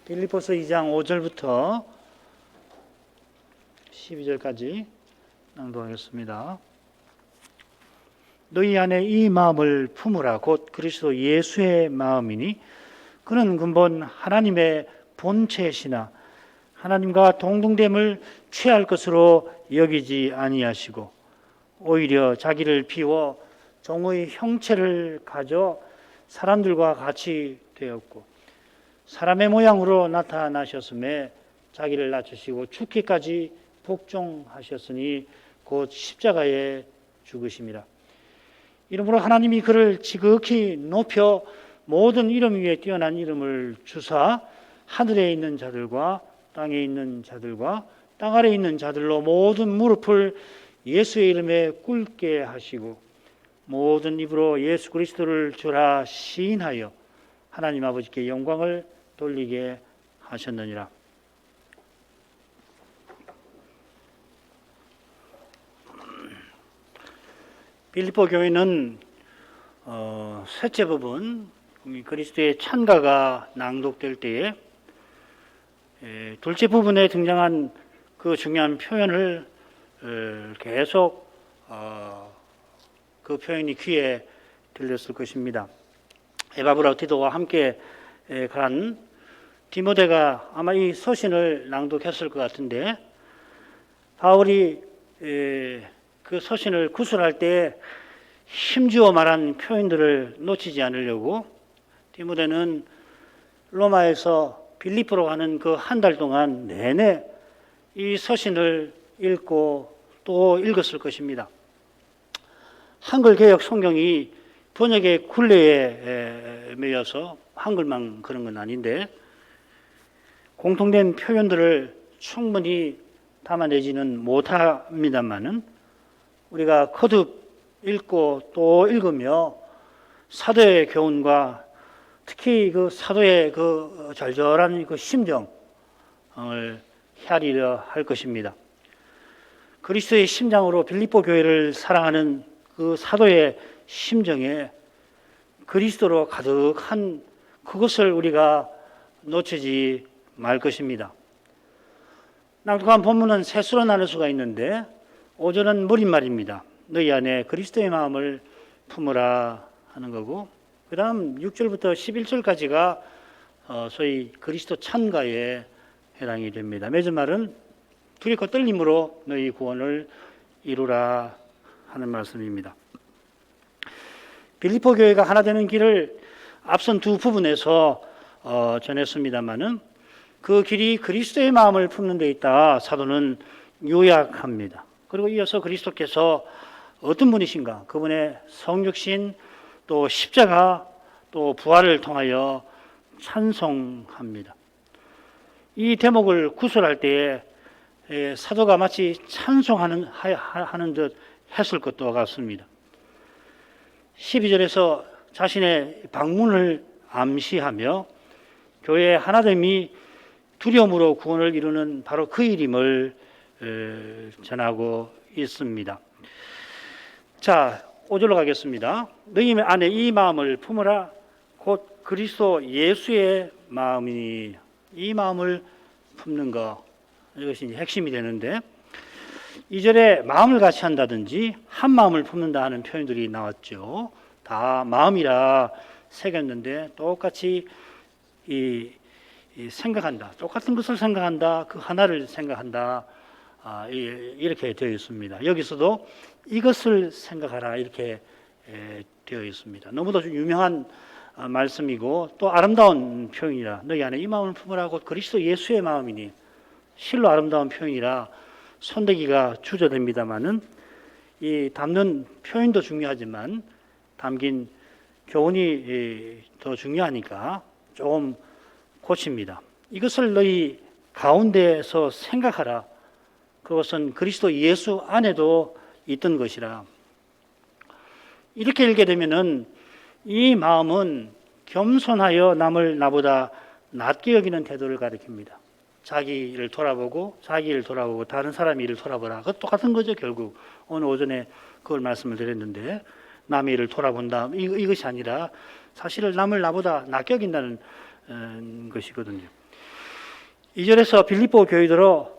빌립보서 2장 5절부터 12절까지 낭독하겠습니다. 너희 안에 이 마음을 품으라. 곧 그리스도 예수의 마음이니 그는 근본 하나님의 본체시나 하나님과 동등됨을 취할 것으로 여기지 아니하시고 오히려 자기를 비워 종의 형체를 가져 사람들과 같이 되었고 사람의 모양으로 나타나셨음에 자기를 낮추시고 죽기까지 복종하셨으니 곧 십자가에 죽으심이라. 이러므로 하나님이 그를 지극히 높여 모든 이름 위에 뛰어난 이름을 주사 하늘에 있는 자들과 땅에 있는 자들과 땅 아래에 있는 자들로 모든 무릎을 예수의 이름에 꿇게 하시고 모든 입으로 예수 그리스도를 주라 시인하여 하나님 아버지께 영광을 돌리게 하셨느니라. 빌립보 교회는 셋째 부분 그리스도의 찬가가 낭독될 때에 둘째 부분에 등장한 그 중요한 표현을 계속 그 표현이 귀에 들렸을 것입니다. 에바브라 티도와 함께 간 디모데가 아마 이 서신을 낭독했을 것 같은데 바울이 그 서신을 구술할 때 힘주어 말한 표현들을 놓치지 않으려고 디모데는 로마에서 빌립보로 가는 그 한 달 동안 내내 이 서신을 읽고 또 읽었을 것입니다. 한글 개역 성경이 번역의 굴레에 매여서 한글만 그런 건 아닌데 공통된 표현들을 충분히 담아내지는 못합니다만은 우리가 거듭 읽고 또 읽으며 사도의 교훈과 특히 그 사도의 그 절절한 그 심정을 헤아리려 할 것입니다. 그리스도의 심장으로 빌립보 교회를 사랑하는 그 사도의 심정에 그리스도로 가득한 그것을 우리가 놓치지 말 것입니다. 낭독한 본문은 셋으로 나눌 수가 있는데 5절은 무린말입니다. 너희 안에 그리스도의 마음을 품으라 하는 거고 그 다음 6절부터 11절까지가 소위 그리스도 찬가에 해당이 됩니다. 맺은 말은 두렵고 떨림으로 너희 구원을 이루라 하는 말씀입니다. 빌립보 교회가 하나 되는 길을 앞선 두 부분에서 전했습니다마는 그 길이 그리스도의 마음을 품는 데 있다 사도는 요약합니다. 그리고 이어서 그리스도께서 어떤 분이신가 그분의 성육신 또 십자가 또 부활을 통하여 찬송합니다. 이 대목을 구술할 때에 사도가 마치 찬송하는 듯 했을 것도 같습니다. 12절에서 자신의 방문을 암시하며 교회의 하나됨이 두려움으로 구원을 이루는 바로 그 일임을 전하고 있습니다. 자, 5절로 가겠습니다. 너희 안에 이 마음을 품으라. 곧 그리스도 예수의 마음이니 이 마음을 품는 것 이것이 핵심이 되는데 2절에 마음을 같이 한다든지 한 마음을 품는다 하는 표현들이 나왔죠. 다 마음이라 새겼는데 똑같이 생각한다. 똑같은 것을 생각한다. 그 하나를 생각한다. 이렇게 되어 있습니다. 여기서도 이것을 생각하라 이렇게 되어 있습니다. 너무도 유명한 말씀이고 또 아름다운 표현이라 너희 안에 이 마음을 품으라 곧 그리스도 예수의 마음이니 실로 아름다운 표현이라 손대기가 주저됩니다마는 이 담는 표현도 중요하지만 담긴 교훈이 더 중요하니까 조금 고칩니다. 이것을 너희 가운데에서 생각하라. 그것은 그리스도 예수 안에도 있던 것이라. 이렇게 읽게 되면은 이 마음은 겸손하여 남을 나보다 낮게 여기는 태도를 가리킵니다. 자기 일을 돌아보고 다른 사람 일을 돌아보라. 그것 똑같은 거죠. 결국 오늘 오전에 그걸 말씀을 드렸는데 남의 일을 돌아본다. 이것이 아니라 사실을 남을 나보다 낮게 여긴다는 것이거든요. 2절에서 빌립보 교회들로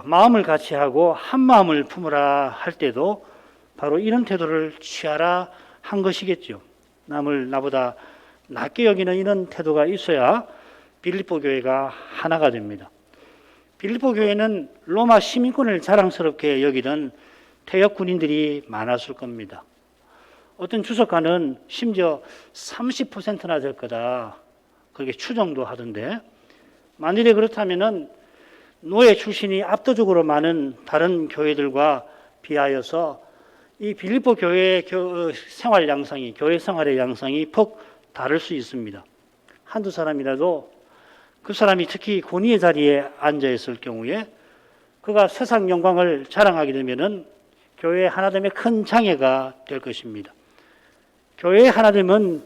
마음을 같이 하고 한 마음을 품으라 할 때도 바로 이런 태도를 취하라 한 것이겠죠. 남을 나보다 낮게 여기는 이런 태도가 있어야 빌립보 교회가 하나가 됩니다. 빌립보 교회는 로마 시민권을 자랑스럽게 여기던 퇴역 군인들이 많았을 겁니다. 어떤 주석가는 심지어 30%나 될 거다 그렇게 추정도 하던데, 만일에 그렇다면은 노예 출신이 압도적으로 많은 다른 교회들과 비하여서 이 빌립보 교회의 생활 양상이, 교회 생활의 양상이 퍽 다를 수 있습니다. 한두 사람이라도 그 사람이 특히 권위의 자리에 앉아 있을 경우에 그가 세상 영광을 자랑하게 되면은 교회의 하나됨에 큰 장애가 될 것입니다. 교회의 하나됨은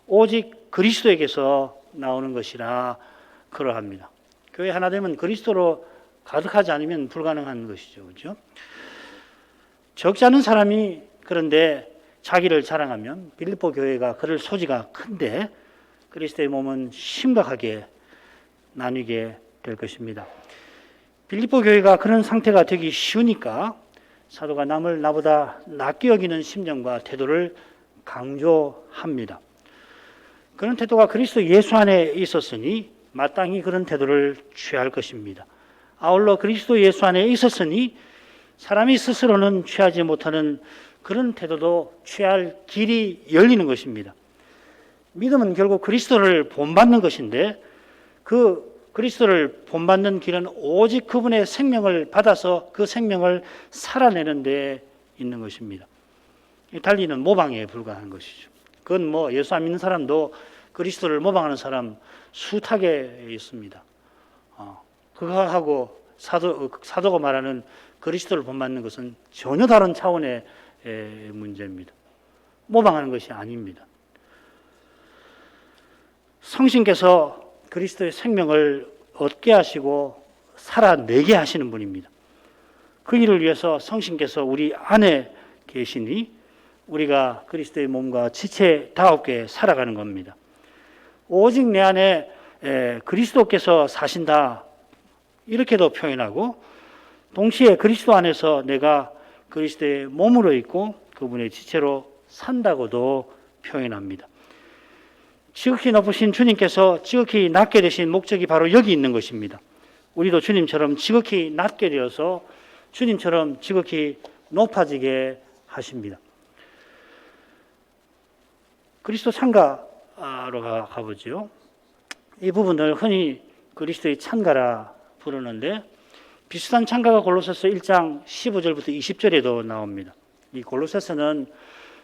오직 그리스도에게서 나오는 것이라 그러합니다. 교회 하나됨은 그리스도로 가득하지 않으면 불가능한 것이죠. 그렇죠? 적지 않은 사람이 그런데 자기를 자랑하면 빌립보 교회가 그럴 소지가 큰데 그리스도의 몸은 심각하게 나뉘게 될 것입니다. 빌립보 교회가 그런 상태가 되기 쉬우니까 사도가 남을 나보다 낮게 여기는 심정과 태도를 강조합니다. 그런 태도가 그리스도 예수 안에 있었으니 마땅히 그런 태도를 취할 것입니다. 아울러 그리스도 예수 안에 있었으니 사람이 스스로는 취하지 못하는 그런 태도도 취할 길이 열리는 것입니다. 믿음은 결국 그리스도를 본받는 것인데 그 그리스도를 본받는 길은 오직 그분의 생명을 받아서 그 생명을 살아내는 데 있는 것입니다. 달리는 모방에 불과한 것이죠. 그건 뭐 예수 안 믿는 사람도 그리스도를 모방하는 사람 숱하게 있습니다. 그거하고 사도가 말하는 그리스도를 본받는 것은 전혀 다른 차원의 문제입니다. 모방하는 것이 아닙니다. 성신께서 그리스도의 생명을 얻게 하시고 살아내게 하시는 분입니다. 그 일을 위해서 성신께서 우리 안에 계시니 우리가 그리스도의 몸과 지체다롭게 살아가는 겁니다. 오직 내 안에 그리스도께서 사신다 이렇게도 표현하고 동시에 그리스도 안에서 내가 그리스도의 몸으로 있고 그분의 지체로 산다고도 표현합니다. 지극히 높으신 주님께서 지극히 낮게 되신 목적이 바로 여기 있는 것입니다. 우리도 주님처럼 지극히 낮게 되어서 주님처럼 지극히 높아지게 하십니다. 그리스도 찬가로 가보죠. 이 부분을 흔히 그리스도의 찬가라 부르는데 비슷한 찬가가 골로새서 1장 15절부터 20절에도 나옵니다. 이 골로새서는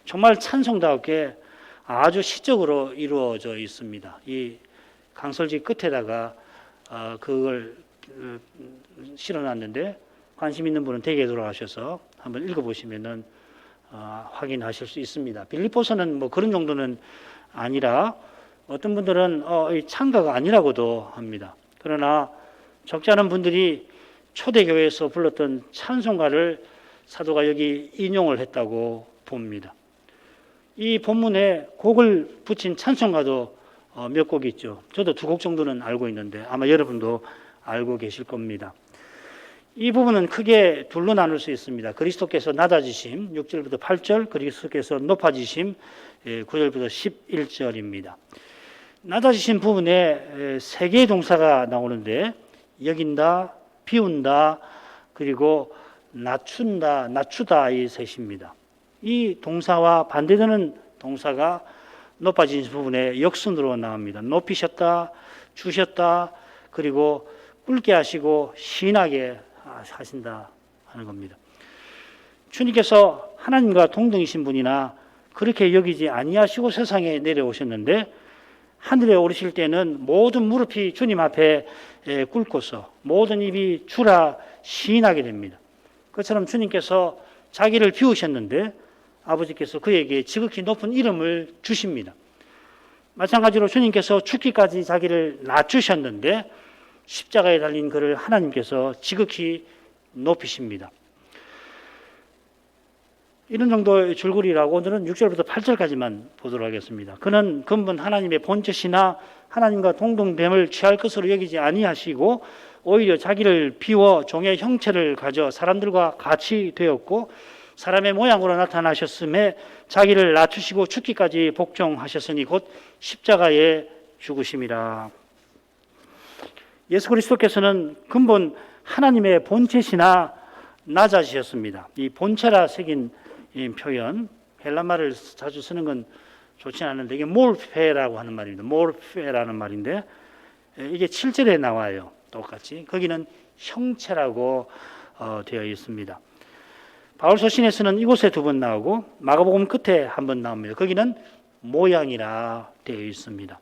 정말 찬송다웠게 아주 시적으로 이루어져 있습니다. 이 강설지 끝에다가 그걸 실어놨는데 관심 있는 분은 댁에 돌아가셔서 한번 읽어보시면은 확인하실 수 있습니다. 빌립보서는 뭐 그런 정도는 아니라 어떤 분들은 이 찬가가 아니라고도 합니다. 그러나 적지 않은 분들이 초대교회에서 불렀던 찬송가를 사도가 여기 인용을 했다고 봅니다. 이 본문에 곡을 붙인 찬송가도 몇 곡 있죠. 저도 2곡 정도는 알고 있는데 아마 여러분도 알고 계실 겁니다. 이 부분은 크게 둘로 나눌 수 있습니다. 그리스도께서 낮아지심 6절부터 8절, 그리스도께서 높아지심 9절부터 11절입니다. 낮아지신 부분에 3개의 동사가 나오는데 여긴다, 비운다, 그리고 낮춘다, 낮추다 이 셋입니다. 이 동사와 반대되는 동사가 높아진 부분에 역순으로 나옵니다. 높이셨다, 주셨다, 그리고 굵게 하시고 신하게 하신다 하는 겁니다. 주님께서 하나님과 동등이신 분이나 그렇게 여기지 아니하시고 세상에 내려오셨는데 하늘에 오르실 때는 모든 무릎이 주님 앞에 꿇고서 모든 입이 주라 시인하게 됩니다. 그처럼 주님께서 자기를 비우셨는데 아버지께서 그에게 지극히 높은 이름을 주십니다. 마찬가지로 주님께서 죽기까지 자기를 낮추셨는데 십자가에 달린 그를 하나님께서 지극히 높이십니다. 이런 정도의 줄거리라고 오늘은 6절부터 8절까지만 보도록 하겠습니다. 그는 근본 하나님의 본체시나 하나님과 동등됨을 취할 것으로 여기지 아니하시고 오히려 자기를 비워 종의 형체를 가져 사람들과 같이 되었고 사람의 모양으로 나타나셨음에 자기를 낮추시고 죽기까지 복종하셨으니 곧 십자가에 죽으심이라. 예수 그리스도께서는 근본 하나님의 본체시나 낮아지셨습니다. 이 본체라 새긴 이 표현, 헬라말을 자주 쓰는 건 좋지 않은데 이게 몰페라고 하는 말입니다. 몰페라는 말인데 이게 7절에 나와요. 똑같이. 거기는 형체라고 되어 있습니다. 바울 서신에서는 이곳에 2번 나오고 마가복음 끝에 1번 나옵니다. 거기는 모양이라 되어 있습니다.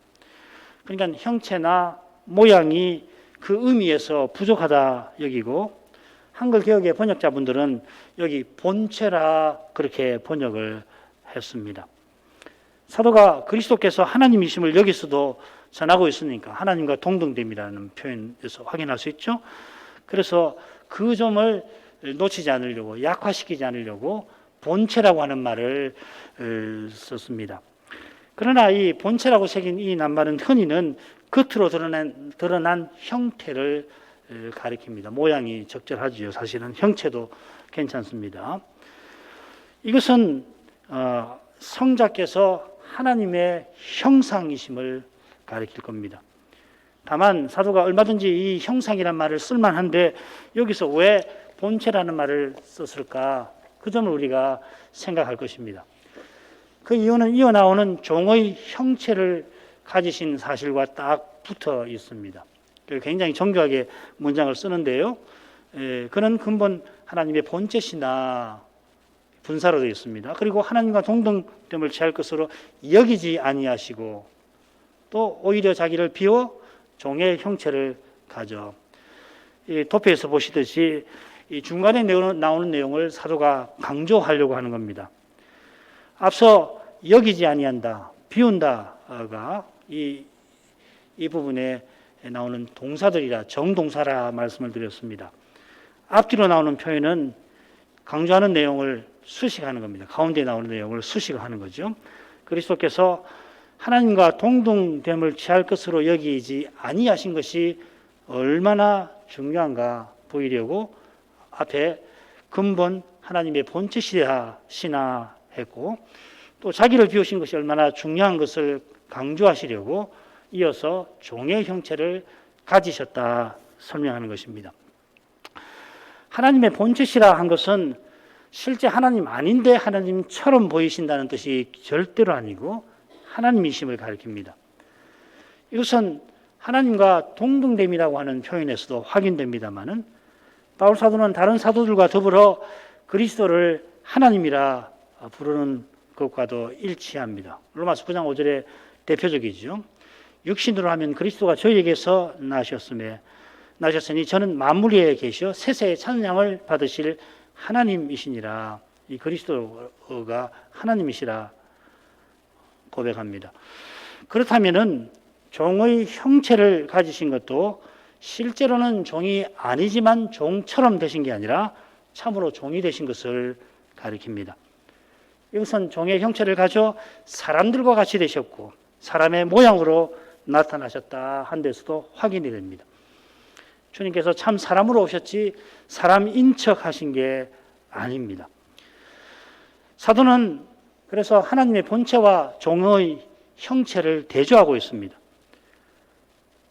그러니까 형체나 모양이 그 의미에서 부족하다 여기고 한글 개역의 번역자분들은 여기 본체라 그렇게 번역을 했습니다. 사도가 그리스도께서 하나님이심을 여기서도 전하고 있으니까 하나님과 동등됨이라는 표현에서 확인할 수 있죠. 그래서 그 점을 놓치지 않으려고, 약화시키지 않으려고 본체라고 하는 말을 썼습니다. 그러나 이 본체라고 새긴 이 낱말은 흔히는 겉으로 드러난 형태를 가리킵니다. 모양이 적절하지요. 사실은 형체도 괜찮습니다. 이것은 성자께서 하나님의 형상이심을 가리킬 겁니다. 다만 사도가 얼마든지 이 형상이란 말을 쓸만한데 여기서 왜 본체라는 말을 썼을까? 그 점을 우리가 생각할 것입니다. 그 이유는 이어나오는 종의 형체를 가지신 사실과 딱 붙어 있습니다. 굉장히 정교하게 문장을 쓰는데요. 그는 근본 하나님의 본체시나 분사로 되어 있습니다. 그리고 하나님과 동등됨을 취할 것으로 여기지 아니하시고 또 오히려 자기를 비워 종의 형체를 가져. 도표에서 보시듯이 이 중간에 나오는 내용을 사도가 강조하려고 하는 겁니다. 앞서 여기지 아니한다, 비운다가 이 부분에 나오는 동사들이라 정동사라 말씀을 드렸습니다. 앞뒤로 나오는 표현은 강조하는 내용을 수식하는 겁니다. 가운데 나오는 내용을 수식하는 거죠. 그리스도께서 하나님과 동등됨을 취할 것으로 여기지 아니하신 것이 얼마나 중요한가 보이려고 앞에 근본 하나님의 본체시나 했고 또 자기를 비우신 것이 얼마나 중요한 것을 강조하시려고 이어서 종의 형체를 가지셨다 설명하는 것입니다. 하나님의 본체시라 한 것은 실제 하나님 아닌데 하나님처럼 보이신다는 뜻이 절대로 아니고 하나님이심을 가리킵니다. 이것은 하나님과 동등됨이라고 하는 표현에서도 확인됩니다마는 바울 사도는 다른 사도들과 더불어 그리스도를 하나님이라 부르는 것과도 일치합니다. 로마서 9장 5절에 대표적이죠. 육신으로 하면 그리스도가 저희에게서 나셨으니 저는 만물 위에 계시어 세세의 찬양을 받으실 하나님이시니라. 이 그리스도가 하나님이시라 고백합니다. 그렇다면은 종의 형체를 가지신 것도 실제로는 종이 아니지만 종처럼 되신 게 아니라 참으로 종이 되신 것을 가리킵니다. 이것은 종의 형체를 가져 사람들과 같이 되셨고 사람의 모양으로 나타나셨다 한 데서도 확인이 됩니다. 주님께서 참 사람으로 오셨지 사람인 척 하신 게 아닙니다. 사도는 그래서 하나님의 본체와 종의 형체를 대조하고 있습니다.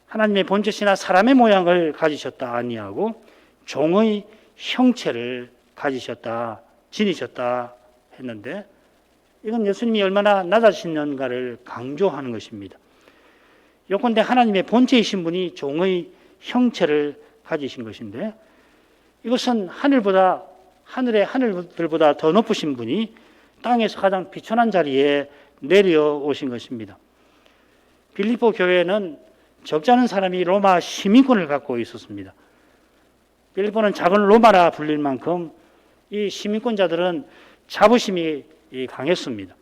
하나님의 본체시나 사람의 모양을 가지셨다 아니하고 종의 형체를 가지셨다, 지니셨다 했는데 이건 예수님이 얼마나 낮아지셨는가를 강조하는 것입니다. 요컨대 하나님의 본체이신 분이 종의 형체를 가지신 것인데 이것은 하늘의 하늘들보다 더 높으신 분이 땅에서 가장 비천한 자리에 내려오신 것입니다. 빌립보 교회는 적지 않은 사람이 로마 시민권을 갖고 있었습니다. 빌립보는 작은 로마라 불릴 만큼 이 시민권자들은 자부심이 강했습니다.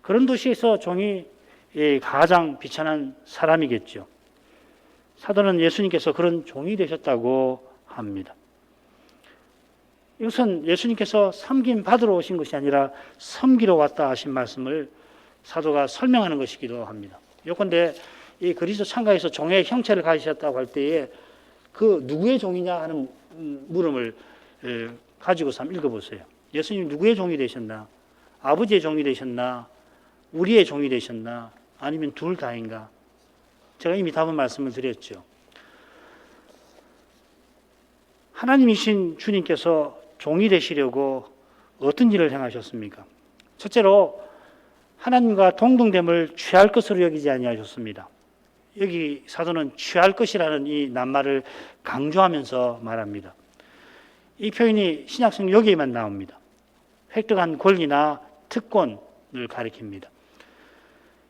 그런 도시에서 종이 가장 비천한 사람이겠죠. 사도는 예수님께서 그런 종이 되셨다고 합니다. 이것은 예수님께서 섬김 받으러 오신 것이 아니라 섬기러 왔다 하신 말씀을 사도가 설명하는 것이기도 합니다. 요컨대 이 그리스도 창가에서 종의 형체를 가지셨다고 할 때에 그 누구의 종이냐 하는 물음을 가지고서 한번 읽어보세요. 예수님 누구의 종이 되셨나? 아버지의 종이 되셨나? 우리의 종이 되셨나? 아니면 둘 다인가? 제가 이미 답은 말씀을 드렸죠. 하나님이신 주님께서 종이 되시려고 어떤 일을 행하셨습니까? 첫째로 하나님과 동등됨을 취할 것으로 여기지 아니하셨습니다. 여기 사도는 취할 것이라는 이 낱말을 강조하면서 말합니다. 이 표현이 신약성 여기에만 나옵니다. 획득한 권리나 특권을 가리킵니다.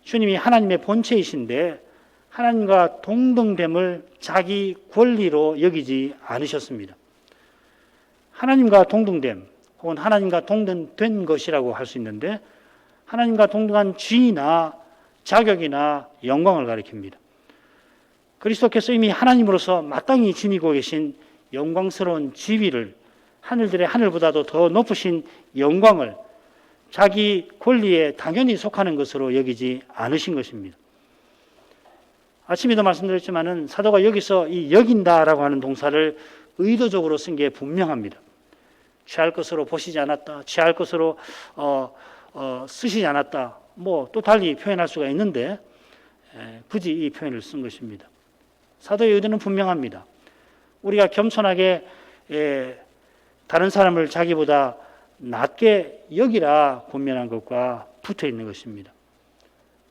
주님이 하나님의 본체이신데 하나님과 동등됨을 자기 권리로 여기지 않으셨습니다. 하나님과 동등됨 혹은 하나님과 동등된 것이라고 할 수 있는데 하나님과 동등한 지위나 자격이나 영광을 가리킵니다. 그리스도께서 이미 하나님으로서 마땅히 지니고 계신 영광스러운 지위를 하늘들의 하늘보다도 더 높으신 영광을 자기 권리에 당연히 속하는 것으로 여기지 않으신 것입니다. 아침에도 말씀드렸지만은 사도가 여기서 이 여긴다라고 하는 동사를 의도적으로 쓴 게 분명합니다. 취할 것으로 보시지 않았다, 취할 것으로 쓰시지 않았다, 뭐 또 달리 표현할 수가 있는데 굳이 이 표현을 쓴 것입니다. 사도의 의도는 분명합니다. 우리가 겸손하게 다른 사람을 자기보다 낮게 여기라 권면한 것과 붙어 있는 것입니다.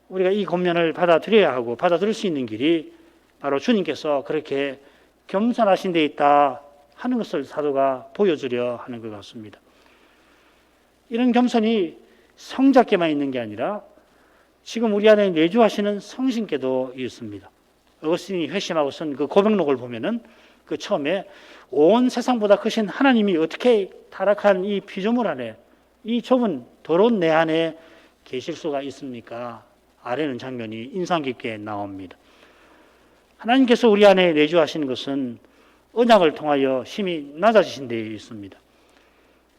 우리가 이 권면을 받아들여야 하고 받아들일 수 있는 길이 바로 주님께서 그렇게 겸손하신 데 있다 하는 것을 사도가 보여주려 하는 것 같습니다. 이런 겸손이 성자께만 있는 게 아니라 지금 우리 안에 내주하시는 성신께도 있습니다. 어거스틴이 회심하고 쓴 그 고백록을 보면은 그 처음에 온 세상보다 크신 하나님이 어떻게 타락한 이 피조물 안에 이 좁은 더러운 내 안에 계실 수가 있습니까? 아래는 장면이 인상 깊게 나옵니다. 하나님께서 우리 안에 내주하시는 것은 언약을 통하여 심히 낮아지신 데 있습니다.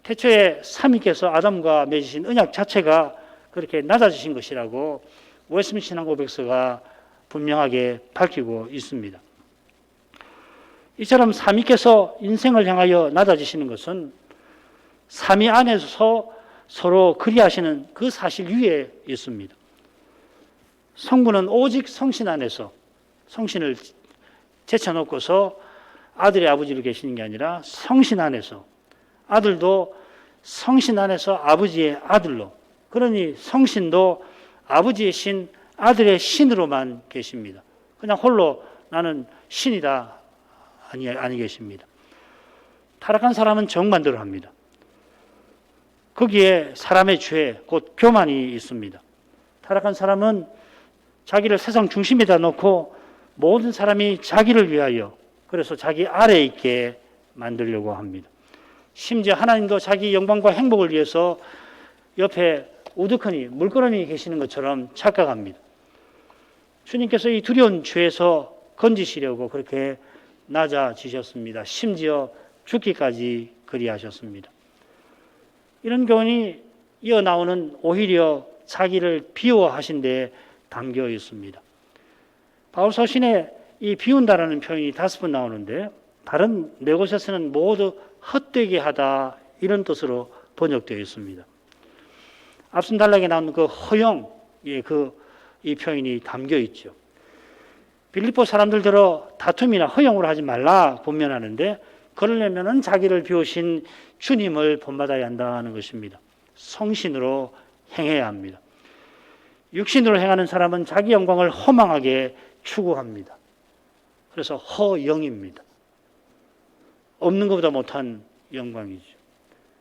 태초에 삼위께서 아담과 맺으신 언약 자체가 그렇게 낮아지신 것이라고 웨스민스터 신앙고백서가 분명하게 밝히고 있습니다. 이처럼 삼위께서 인생을 향하여 낮아지시는 것은 삼위 안에서 서로 그리하시는 그 사실 위에 있습니다. 성부는 오직 성신 안에서 성신을 제쳐놓고서 아들의 아버지로 계시는 게 아니라 성신 안에서, 아들도 성신 안에서 아버지의 아들로, 그러니 성신도 아버지의 신, 아들의 신으로만 계십니다. 그냥 홀로 나는 신이다 아니 계십니다. 타락한 사람은 정반대로 합니다. 거기에 사람의 죄, 곧 교만이 있습니다. 타락한 사람은 자기를 세상 중심에다 놓고 모든 사람이 자기를 위하여, 그래서 자기 아래에 있게 만들려고 합니다. 심지어 하나님도 자기 영광과 행복을 위해서 옆에 우두커니 물끄러미 계시는 것처럼 착각합니다. 주님께서 이 두려운 죄에서 건지시려고 그렇게 낮아지셨습니다. 심지어 죽기까지 그리하셨습니다. 이런 교훈이 이어나오는 오히려 자기를 비워하신 데 담겨 있습니다. 바울 서신에 이 비운다라는 표현이 5번 나오는데 다른 네 곳에서는 모두 헛되게 하다 이런 뜻으로 번역되어 있습니다. 앞선 단락에 나오는 그 허영, 이 표현이 담겨 있죠. 빌립보 사람들대로 다툼이나 허영으로 하지 말라 권면하는데 그러려면은 자기를 비우신 주님을 본받아야 한다는 것입니다. 성신으로 행해야 합니다. 육신으로 행하는 사람은 자기 영광을 허망하게 추구합니다. 그래서 허영입니다. 없는 것보다 못한 영광이죠.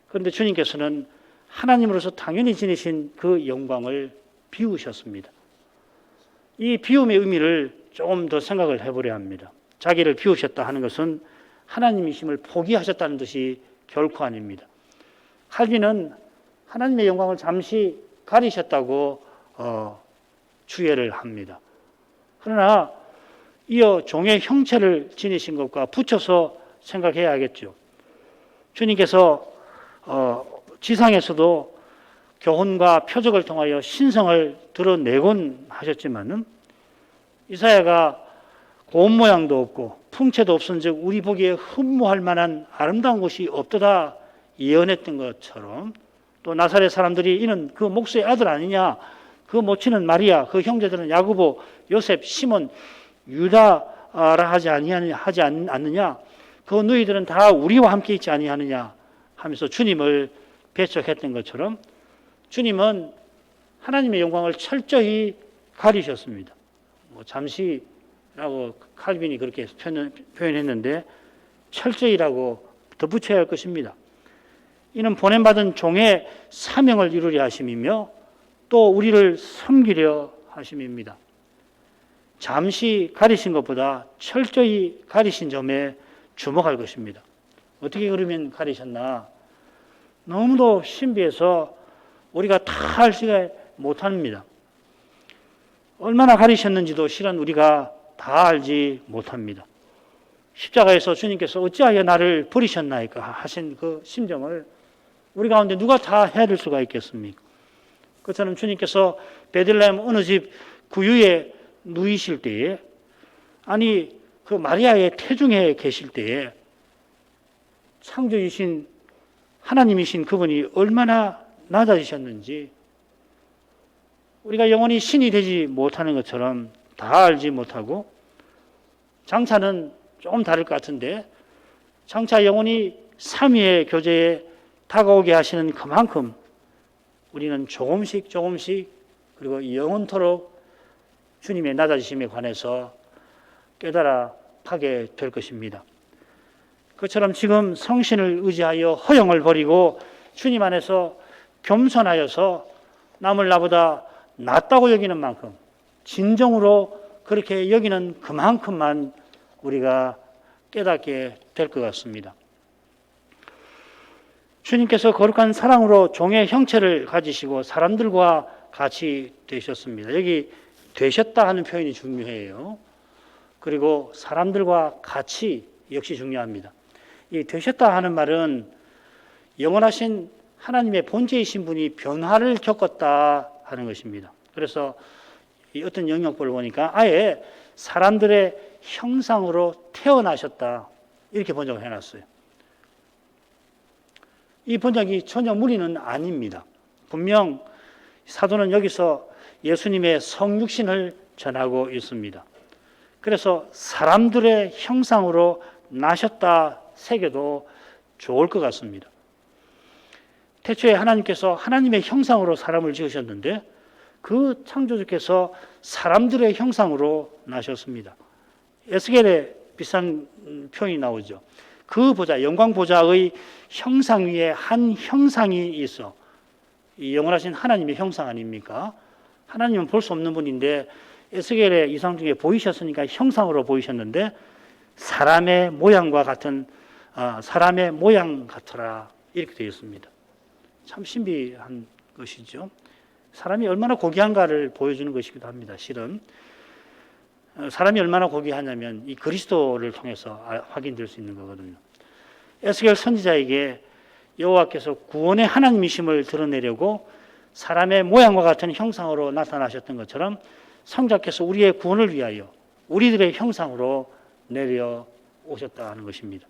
그런데 주님께서는 하나님으로서 당연히 지니신 그 영광을 비우셨습니다. 이 비움의 의미를 조금 더 생각을 해보려 합니다. 자기를 비우셨다 하는 것은 하나님이심을 포기하셨다는 뜻이 결코 아닙니다. 칼빈은 하나님의 영광을 잠시 가리셨다고 주의를 합니다. 그러나 이어 종의 형체를 지니신 것과 붙여서 생각해야겠죠. 주님께서 지상에서도 교훈과 표적을 통하여 신성을 드러내곤 하셨지만은, 그러나 이어 종의 형체를 지니신 것과 붙여서 생각해야겠죠. 주님께서 지상에서도 교훈과 표적을 통하여 신성을 드러내곤 하셨지만은, 그러나 이어 종의 형체를 지니신 것과 붙여서 생각해야겠죠. 주님께서 지상에서도 교훈과 표적을 통하여 신성을 드러내곤 하셨지만은 이사야가 고운 모양도 없고 풍채도 없은즉 우리 보기에 흠모할 만한 아름다운 곳이 없도다 예언했던 것처럼, 또 나사렛 사람들이 이는 그 목수의 아들 아니냐, 그 모친은 마리아, 그 형제들은 야고보, 요셉, 시몬, 유다라 하지 않느냐, 그 너희들은 다 우리와 함께 있지 아니하느냐 하면서 주님을 배척했던 것처럼, 주님은 하나님의 영광을 철저히 가리셨습니다. 잠시라고 칼빈이 그렇게 표현했는데 철저히라고 덧붙여야 할 것입니다. 이는 보냄받은 종의 사명을 이루려 하심이며 또 우리를 섬기려 하심입니다. 잠시 가리신 것보다 철저히 가리신 점에 주목할 것입니다. 어떻게 그러면 가리셨나? 너무도 신비해서 우리가 다 알지가 못합니다. 얼마나 가리셨는지도 실은 우리가 다 알지 못합니다. 십자가에서 주님께서 어찌하여 나를 버리셨나이까 하신 그 심정을 우리 가운데 누가 다 헤아릴 수가 있겠습니까? 그처럼 주님께서 베들레헴 어느 집 구유에 누이실 때에, 아니 그 마리아의 태중에 계실 때에 창조주신 하나님이신 그분이 얼마나 낮아지셨는지 우리가 영원히 신이 되지 못하는 것처럼 다 알지 못하고, 장차는 조금 다를 것 같은데 장차 영원히 삼위의 교제에 다가오게 하시는 그만큼 우리는 조금씩 그리고 영원토록 주님의 낮아지심에 관해서 깨달아 가게 될 것입니다. 그처럼 지금 성신을 의지하여 허영을 버리고 주님 안에서 겸손하여서 남을 나보다 낫다고 여기는 만큼, 진정으로 그렇게 여기는 그만큼만 우리가 깨닫게 될 것 같습니다. 주님께서 거룩한 사랑으로 종의 형체를 가지시고 사람들과 같이 되셨습니다. 여기 되셨다 하는 표현이 중요해요. 그리고 사람들과 같이 역시 중요합니다. 이 되셨다 하는 말은 영원하신 하나님의 본체이신 분이 변화를 겪었다 하는 것입니다. 그래서 이 어떤 영역부를 보니까 아예 사람들의 형상으로 태어나셨다 이렇게 번역을 해놨어요. 이 번역이 전혀 무리는 아닙니다. 분명 사도는 여기서 예수님의 성육신을 전하고 있습니다. 그래서 사람들의 형상으로 나셨다 새겨도 좋을 것 같습니다. 태초에 하나님께서 하나님의 형상으로 사람을 지으셨는데 그 창조주께서 사람들의 형상으로 나셨습니다. 에스겔에 비슷한 표현이 나오죠. 그 보좌, 영광 보좌의 형상 위에 한 형상이 있어. 이 영원하신 하나님의 형상 아닙니까? 하나님은 볼 수 없는 분인데 에스겔의 이상 중에 보이셨으니까 형상으로 보이셨는데 사람의 모양과 같은 사람의 모양 같더라 이렇게 되어 있습니다. 참 신비한 것이죠. 사람이 얼마나 고귀한가를 보여주는 것이기도 합니다. 실은 사람이 얼마나 고귀하냐면 이 그리스도를 통해서 확인될 수 있는 거거든요. 에스겔 선지자에게 여호와께서 구원의 하나님이심을 드러내려고 사람의 모양과 같은 형상으로 나타나셨던 것처럼 성자께서 우리의 구원을 위하여 우리들의 형상으로 내려오셨다 하는 것입니다.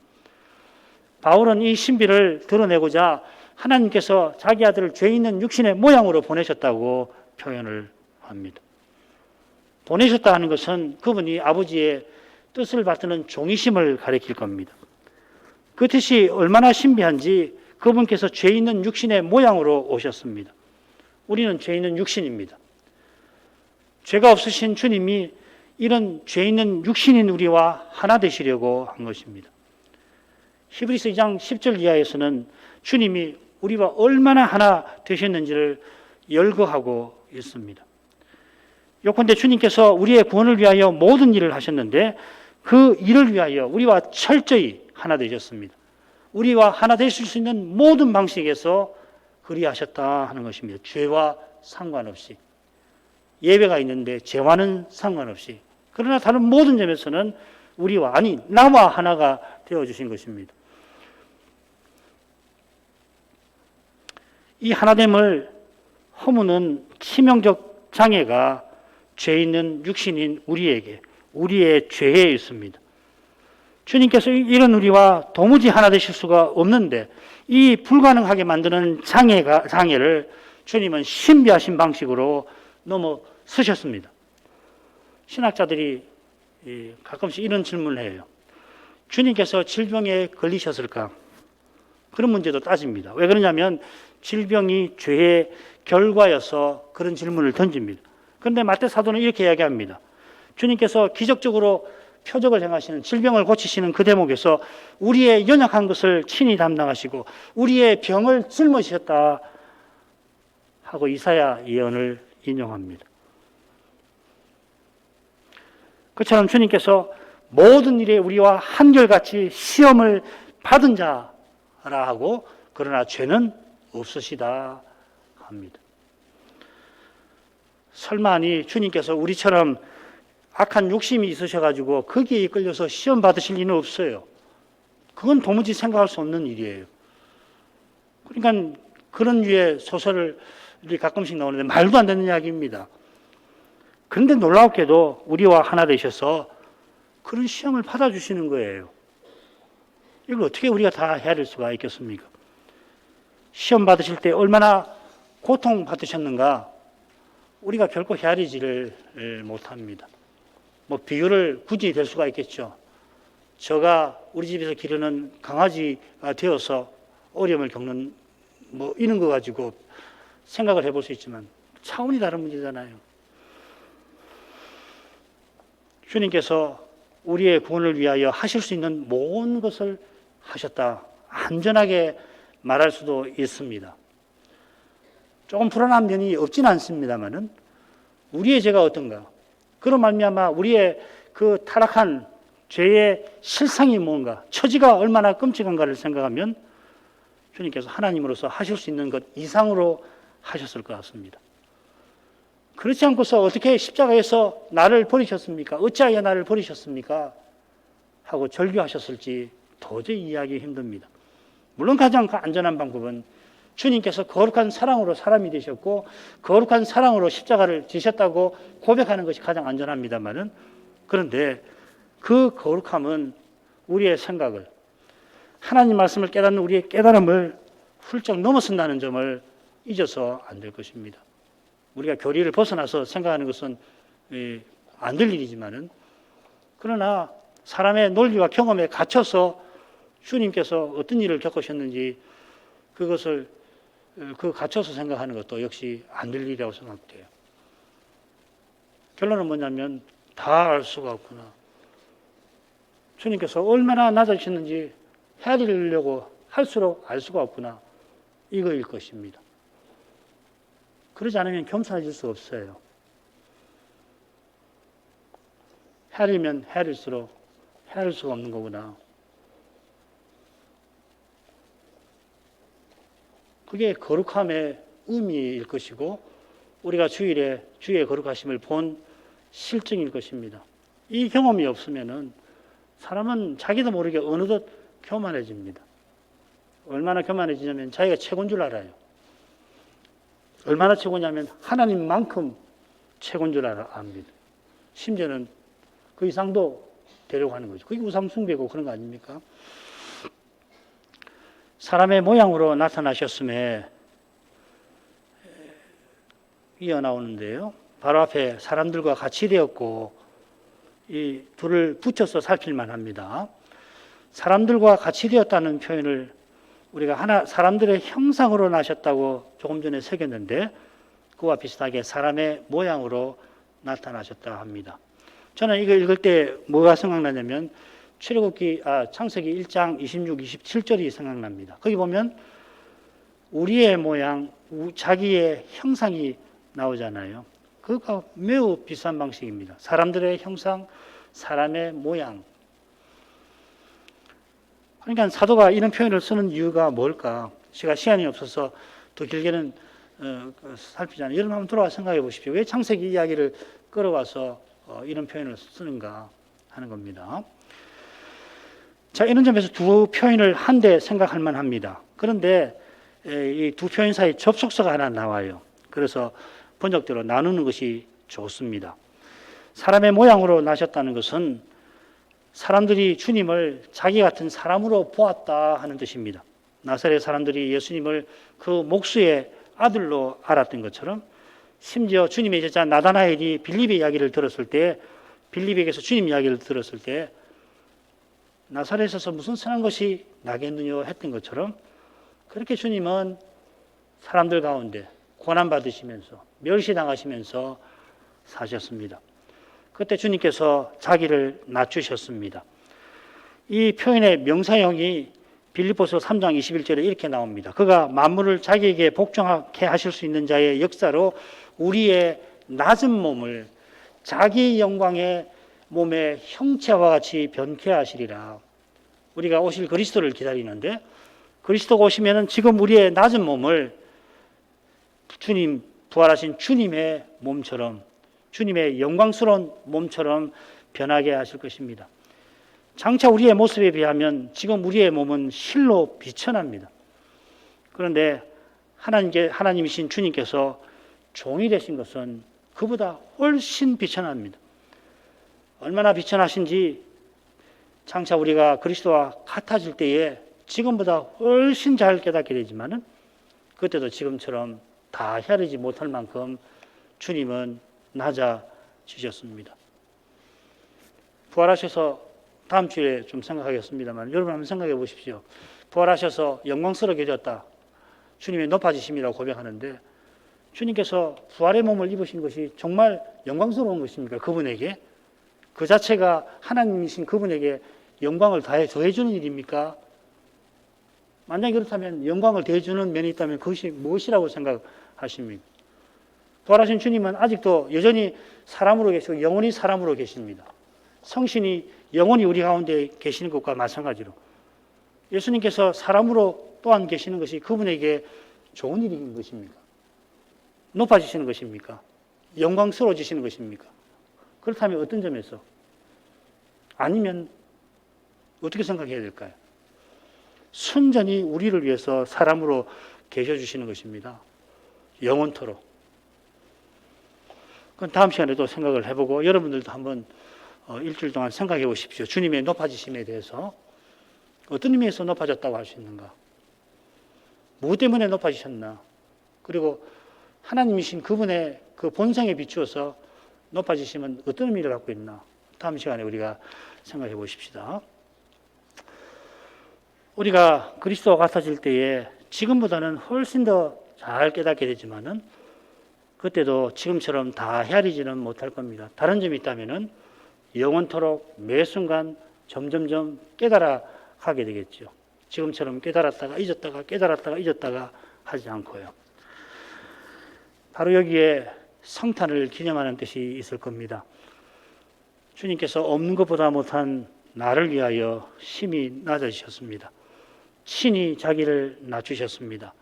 바울은 이 신비를 드러내고자 하나님께서 자기 아들을 죄 있는 육신의 모양으로 보내셨다고 표현을 합니다. 보내셨다 하는 것은 그분이 아버지의 뜻을 받드는 종이심을 가리킬 겁니다. 그 뜻이 얼마나 신비한지 그분께서 죄 있는 육신의 모양으로 오셨습니다. 우리는 죄 있는 육신입니다. 죄가 없으신 주님이 이런 죄 있는 육신인 우리와 하나 되시려고 한 것입니다. 히브리서 2장 10절 이하에서는 주님이 우리와 얼마나 하나 되셨는지를 열거하고 있습니다. 요컨대 주님께서 우리의 구원을 위하여 모든 일을 하셨는데 그 일을 위하여 우리와 철저히 하나 되셨습니다. 우리와 하나 되실 수 있는 모든 방식에서 그리하셨다 하는 것입니다. 죄와 상관없이. 예배가 있는데 죄와는 상관없이. 그러나 다른 모든 점에서는 우리와 나와 하나가 되어주신 것입니다. 이 하나됨을 허무는 치명적 장애가 죄 있는 육신인 우리에게, 우리의 죄에 있습니다. 주님께서 이런 우리와 도무지 하나 되실 수가 없는데 이 불가능하게 만드는 장애를 주님은 신비하신 방식으로 넘어서셨습니다. 신학자들이 가끔씩 이런 질문을 해요. 주님께서 질병에 걸리셨을까? 그런 문제도 따집니다. 왜 그러냐면 질병이 죄의 결과여서 그런 질문을 던집니다. 그런데 마태 사도는 이렇게 이야기합니다. 주님께서 기적적으로 표적을 행하시는, 질병을 고치시는 그 대목에서 우리의 연약한 것을 친히 담당하시고 우리의 병을 짊으셨다 하고 이사야 예언을 인용합니다. 그처럼 주님께서 모든 일에 우리와 한결같이 시험을 받은 자라 하고 그러나 죄는 없으시다 합니다. 설마니 주님께서 우리처럼 악한 욕심이 있으셔가지고 거기에 이끌려서 시험 받으실 리는 없어요. 그건 도무지 생각할 수 없는 일이에요. 그러니까 그런 류의 소설이 가끔씩 나오는데 말도 안 되는 이야기입니다. 그런데 놀랍게도 우리와 하나 되셔서 그런 시험을 받아주시는 거예요. 이걸 어떻게 우리가 다 헤아릴 수가 있겠습니까? 시험 받으실 때 얼마나 고통받으셨는가 우리가 결코 헤아리지를 못합니다. 비유를 굳이 될 수가 있겠죠. 저가 우리 집에서 기르는 강아지가 되어서 어려움을 겪는 이런 거 가지고 생각을 해볼 수 있지만 차원이 다른 문제잖아요. 주님께서 우리의 구원을 위하여 하실 수 있는 모든 것을 하셨다. 안전하게 말할 수도 있습니다. 조금 불안한 면이 없지는 않습니다만은 우리의 죄가 어떤가? 그로 말미암아 우리의 그 타락한 죄의 실상이 뭔가, 처지가 얼마나 끔찍한가를 생각하면 주님께서 하나님으로서 하실 수 있는 것 이상으로 하셨을 것 같습니다. 그렇지 않고서 어떻게 십자가에서 나를 버리셨습니까? 어찌하여 나를 버리셨습니까? 하고 절규하셨을지 도저히 이해하기 힘듭니다. 물론 가장 안전한 방법은 주님께서 거룩한 사랑으로 사람이 되셨고 거룩한 사랑으로 십자가를 지셨다고 고백하는 것이 가장 안전합니다만은 그런데 그 거룩함은 우리의 생각을 하나님 말씀을 깨닫는 우리의 깨달음을 훌쩍 넘어선다는 점을 잊어서 안 될 것입니다. 우리가 교리를 벗어나서 생각하는 것은 안 될 일이지만은 그러나 사람의 논리와 경험에 갇혀서 주님께서 어떤 일을 겪으셨는지 그것을 갇혀서 생각하는 것도 역시 안 될 일이라고 생각돼요. 결론은 뭐냐면 다 알 수가 없구나. 주님께서 얼마나 낮아지셨는지 헤아리려고 할수록 알 수가 없구나. 이거일 것입니다. 그러지 않으면 겸손해질 수 없어요. 헤아리면 헤아릴수록 헤아릴 수가 없는 거구나. 그게 거룩함의 의미일 것이고 우리가 주일에 주의 거룩하심을 본 실증일 것입니다. 이 경험이 없으면은 사람은 자기도 모르게 어느덧 교만해집니다. 얼마나 교만해지냐면 자기가 최고인 줄 알아요. 얼마나 최고냐면 하나님만큼 최고인 줄 압니다. 심지어는 그 이상도 되려고 하는 거죠. 그게 우상숭배고 그런 거 아닙니까? 사람의 모양으로 나타나셨음에 이어 나오는데요. 바로 앞에 사람들과 같이 되었고 이 둘을 붙여서 살필만 합니다. 사람들과 같이 되었다는 표현을 우리가 사람들의 형상으로 나셨다고 조금 전에 새겼는데 그와 비슷하게 사람의 모양으로 나타나셨다 합니다. 저는 이거 읽을 때 뭐가 생각나냐면 창세기 1장 26, 27절이 생각납니다. 거기 보면 우리의 모양, 자기의 형상이 나오잖아요. 그거 매우 비싼 방식입니다. 사람들의 형상, 사람의 모양. 그러니까 사도가 이런 표현을 쓰는 이유가 뭘까? 제가 시간이 없어서 더 길게는 살피지 않아요. 여러분 한번 돌아와 생각해 보십시오. 왜 창세기 이야기를 끌어와서 이런 표현을 쓰는가 하는 겁니다. 자, 이런 점에서 두 표현을 한데 생각할 만합니다. 그런데 이 두 표현 사이 접속사가 하나 나와요. 그래서 번역대로 나누는 것이 좋습니다. 사람의 모양으로 나셨다는 것은 사람들이 주님을 자기 같은 사람으로 보았다 하는 뜻입니다. 나사렛 사람들이 예수님을 그 목수의 아들로 알았던 것처럼 심지어 주님의 제자 나다나엘이 빌립의 이야기를 들었을 때, 빌립에게서 주님 이야기를 들었을 때 나사렛에서 무슨 선한 것이 나겠느냐 했던 것처럼 그렇게 주님은 사람들 가운데 고난받으시면서 멸시당하시면서 사셨습니다. 그때 주님께서 자기를 낮추셨습니다. 이 표현의 명사형이 빌립보서 3장 21절에 이렇게 나옵니다. 그가 만물을 자기에게 복종하게 하실 수 있는 자의 역사로 우리의 낮은 몸을 자기 영광의 몸의 형체와 같이 변케 하시리라. 우리가 오실 그리스도를 기다리는데 그리스도가 오시면은 지금 우리의 낮은 몸을 주님, 부활하신 주님의 몸처럼, 주님의 영광스러운 몸처럼 변하게 하실 것입니다. 장차 우리의 모습에 비하면 지금 우리의 몸은 실로 비천합니다. 그런데 하나님이신 주님께서 종이 되신 것은 그보다 훨씬 비천합니다. 얼마나 비천하신지 장차 우리가 그리스도와 같아질 때에 지금보다 훨씬 잘 깨닫게 되지만은 그때도 지금처럼 다 헤아리지 못할 만큼 주님은 낮아지셨습니다. 부활하셔서 다음 주에 좀 생각하겠습니다만 여러분 한번 생각해 보십시오. 부활하셔서 영광스럽게 되었다. 주님의 높아지심이라고 고백하는데 주님께서 부활의 몸을 입으신 것이 정말 영광스러운 것입니까? 그분에게? 그 자체가 하나님이신 그분에게 영광을 더해주는 일입니까? 만약에 그렇다면 영광을 더해주는 면이 있다면 그것이 무엇이라고 생각하십니까? 부활하신 주님은 아직도 여전히 사람으로 계시고 영원히 사람으로 계십니다. 성신이 영원히 우리 가운데 계시는 것과 마찬가지로 예수님께서 사람으로 또한 계시는 것이 그분에게 좋은 일인 것입니까? 높아지시는 것입니까? 영광스러워지시는 것입니까? 그렇다면 어떤 점에서? 아니면 어떻게 생각해야 될까요? 순전히 우리를 위해서 사람으로 계셔주시는 것입니다. 영원토록. 그건 다음 시간에도 생각을 해보고 여러분들도 한번 일주일 동안 생각해 보십시오. 주님의 높아지심에 대해서 어떤 의미에서 높아졌다고 할 수 있는가? 무엇 때문에 높아지셨나? 그리고 하나님이신 그분의 그 본성에 비추어서 높아지심은 어떤 의미를 갖고 있나? 다음 시간에 우리가 생각해 보십시다. 우리가 그리스도와 같아질 때에 지금보다는 훨씬 더 잘 깨닫게 되지만은 그때도 지금처럼 다 헤아리지는 못할 겁니다. 다른 점이 있다면은 영원토록 매 순간 점점점 깨달아 가게 되겠죠. 지금처럼 깨달았다가 잊었다가 깨달았다가 잊었다가 하지 않고요. 바로 여기에 성탄을 기념하는 뜻이 있을 겁니다. 주님께서 없는 것보다 못한 나를 위하여 심히 낮아지셨습니다. 친히 자기를 낮추셨습니다.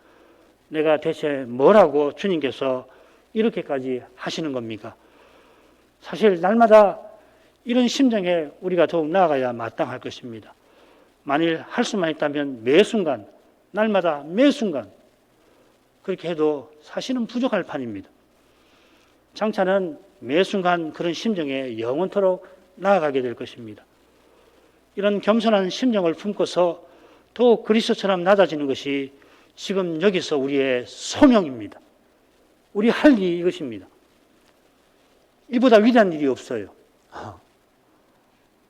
내가 대체 뭐라고 주님께서 이렇게까지 하시는 겁니까? 사실 날마다 이런 심정에 우리가 더욱 나아가야 마땅할 것입니다. 만일 할 수만 있다면 매 순간, 날마다 매 순간 그렇게 해도 사실은 부족할 판입니다. 장차는 매 순간 그런 심정에 영원토록 나아가게 될 것입니다. 이런 겸손한 심정을 품고서 더욱 그리스도처럼 낮아지는 것이 지금 여기서 우리의 소명입니다. 우리 할 일이 이것입니다. 이보다 위대한 일이 없어요.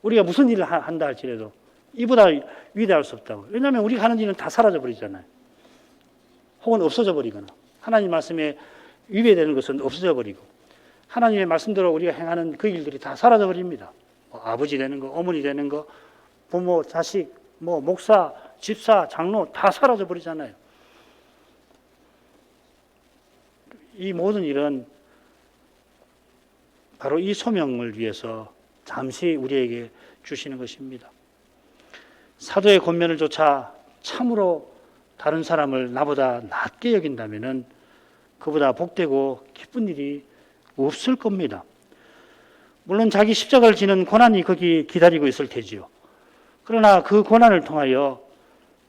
우리가 무슨 일을 한다 할지라도 이보다 위대할 수 없다고. 왜냐하면 우리가 하는 일은 다 사라져 버리잖아요. 혹은 없어져 버리거나 하나님 말씀에 위배되는 것은 없어져 버리고 하나님의 말씀대로 우리가 행하는 그 일들이 다 사라져 버립니다. 아버지 되는 거, 어머니 되는 거, 부모, 자식, 목사, 집사, 장로 다 사라져 버리잖아요. 이 모든 일은 바로 이 소명을 위해서 잠시 우리에게 주시는 것입니다. 사도의 권면을 조차 참으로 다른 사람을 나보다 낮게 여긴다면은 그보다 복되고 기쁜 일이 없을 겁니다. 물론 자기 십자가를 지는 고난이 거기 기다리고 있을 테지요. 그러나 그 고난을 통하여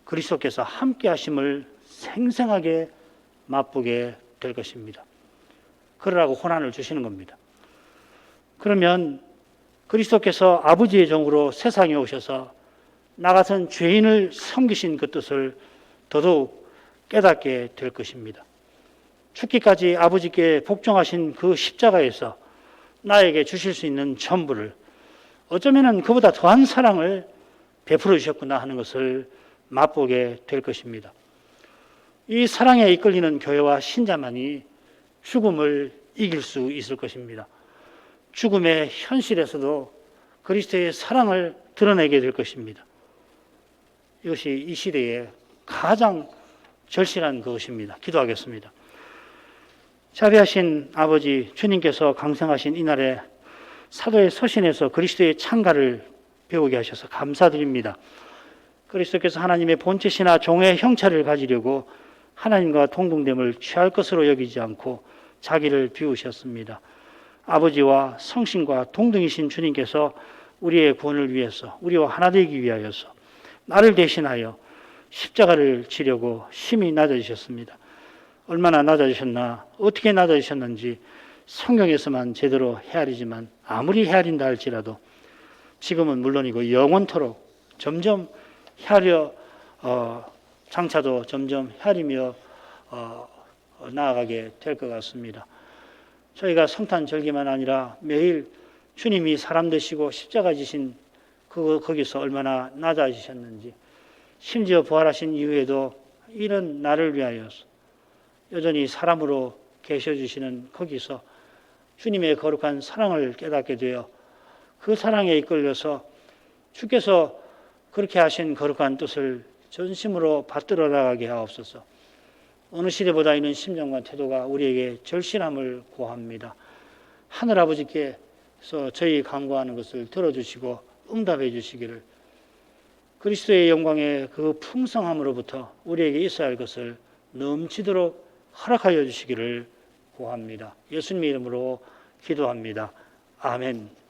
그리스도께서 함께 하심을 생생하게 맛보게 될 것입니다. 그러라고 고난을 주시는 겁니다. 그러면 그리스도께서 아버지의 종으로 세상에 오셔서 나 같은 죄인을 섬기신 그 뜻을 더더욱 깨닫게 될 것입니다. 죽기까지 아버지께 복종하신 그 십자가에서 나에게 주실 수 있는 전부를, 어쩌면 그보다 더한 사랑을 베풀어 주셨구나 하는 것을 맛보게 될 것입니다. 이 사랑에 이끌리는 교회와 신자만이 죽음을 이길 수 있을 것입니다. 죽음의 현실에서도 그리스도의 사랑을 드러내게 될 것입니다. 이것이 이 시대에 가장 절실한 것입니다. 기도하겠습니다. 자비하신 아버지, 주님께서 강성하신 이날에 사도의 서신에서 그리스도의 창가를 배우게 하셔서 감사드립니다. 그리스도께서 하나님의 본체시나 종의 형체를 가지려고 하나님과 동등됨을 취할 것으로 여기지 않고 자기를 비우셨습니다. 아버지와 성신과 동등이신 주님께서 우리의 구원을 위해서, 우리와 하나 되기 위하여서 나를 대신하여 십자가를 지려고 심히 낮아지셨습니다. 얼마나 낮아지셨나, 어떻게 낮아지셨는지 성경에서만 제대로 헤아리지만, 아무리 헤아린다 할지라도 지금은 물론이고 영원토록 점점 헤아려 장차도 점점 헤아리며 나아가게 될 것 같습니다. 저희가 성탄 절기만 아니라 매일 주님이 사람 되시고 십자가 지신 거기서 얼마나 낮아지셨는지, 심지어 부활하신 이후에도 이런 나를 위하여서 여전히 사람으로 계셔주시는 거기서 주님의 거룩한 사랑을 깨닫게 되어 그 사랑에 이끌려서 주께서 그렇게 하신 거룩한 뜻을 전심으로 받들어 나가게 하옵소서. 어느 시대보다 이런 심정과 태도가 우리에게 절실함을 구합니다. 하늘아버지께서 저희 간구하는 것을 들어주시고 응답해 주시기를, 그리스도의 영광의 그 풍성함으로부터 우리에게 있어야 할 것을 넘치도록 허락하여 주시기를 구합니다. 예수님의 이름으로 기도합니다. 아멘.